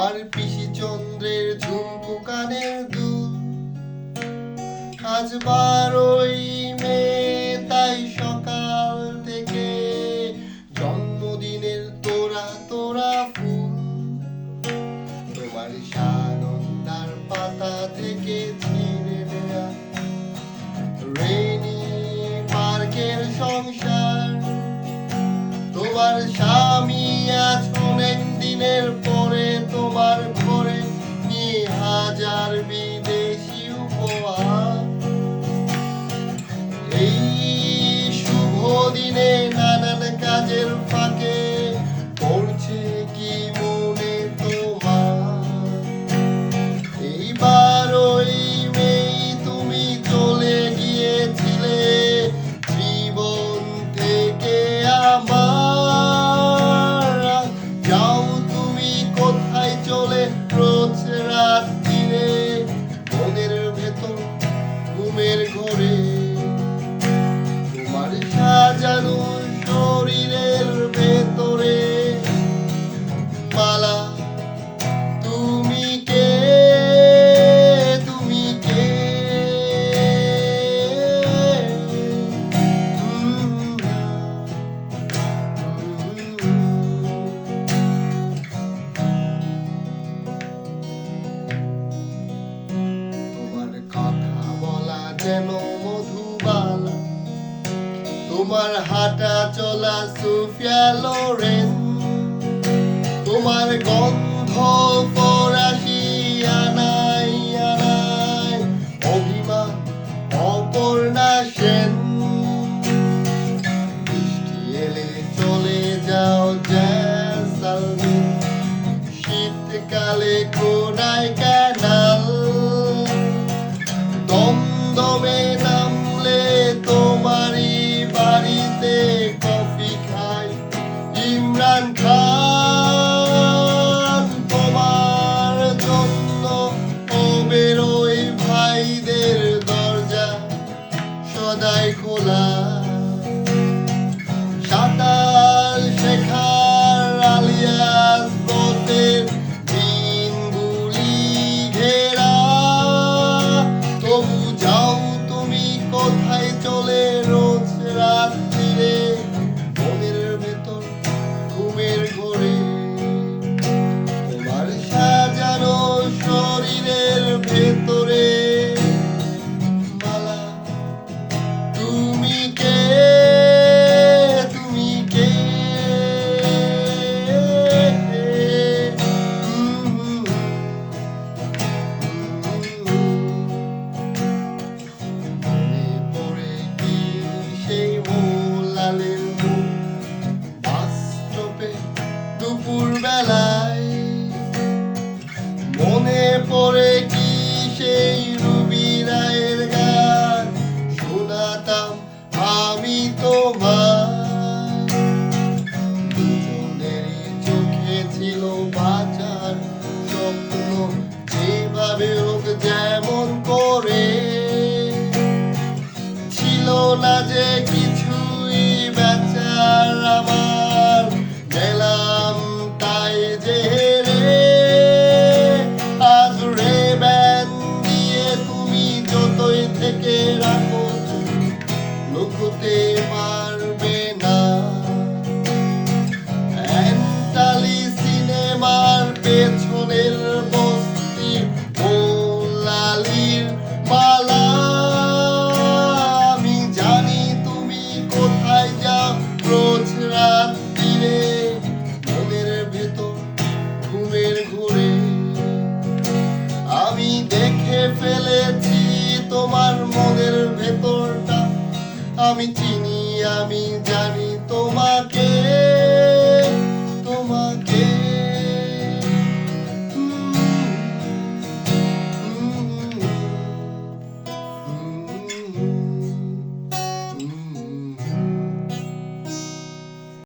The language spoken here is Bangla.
তোমার পিসি চন্দ্রের ঝুমকো কানের দুল। আজ 12ই মে, তাই সকাল থেকে জন্মদিনের তোরা তোরা ফুল। তোমার সানন্দার পাতা থেকে ছিঁড়ে নেয়া রেনি পার্কের সংসার। তোমার স্বামী আজ অনেক দিনের পরে তোমার ঘরে নিয়ে হাজার বিদেশি উপহার। এই শুভ দিনে নানান কাজের ফাঁকে পড়ছে কি মনে তোমার? এই 12ই মে তুমি চলে গিয়েছিলে জীবন থেকে আমার। যাও তুমি কোথায় চলে রোজ রাত্রিরে মনের ভেতর ঘুমের ঘোরে। তোমার সাজানো শরীরের ভেতরে মালা, তুমি কে? তুমি কে? তোমার কথা বলা যেন মধুবালা, তোমার হাঁটা চলা সোফিয়া লোরেন। তোমার গন্ধ ফরাসি আনাই আনাই অভিমান অপর্ণা সেন। বৃষ্টি এলে চলে যাও জয়সালমীন, শীতকালে কোনায় ক্যানাল। দমদমে নামলে তোমারই বাড়িতে কফি খাই ইমরান খান। তোমার জন্য ও বেরোয় ভাইদের দরজা সদাই খোলা। সাঁতার শেখার আলিয়াস বোটের দিনগুলি ঘেরা। তবু যাও তুমি কোথায় চলে রোজ রাত্রিরে মনের ভেতর ঘুমের ঘোরে। তোমার সাজানো শরীরের ভেতরে মালা, তুমি কে? তুমি কে? মনে পড়ে কি সেই মোল্লালের মুখ বাস স্টপে দুপুর বেলায়? মনে পড়ে কি সেই রুবি রায়ের গান শোনাতাম আমি তোমায়? দুজনেরই চোখে ছিল বাঁচার স্বপ্ন, যেভাবে হোক যেমন করে। ছিল না যে কিছুই বেচার আমার, গেলাম তাই যে হেরে। আজ রেব্যান দিয়ে তুমি যতই থেকে রাখো লুকোতে পারবে না। অ্যান্টালি সিনেমার পেছনের বস্তি মোল্লালির মালা। আমি জানি তুমি কোথায় যাও রোজ রাত্রিরে মনের ভেতর ঘুমের ঘোরে। আমি দেখে ফেলেছি তোমার মনের ভেতরটা, আমি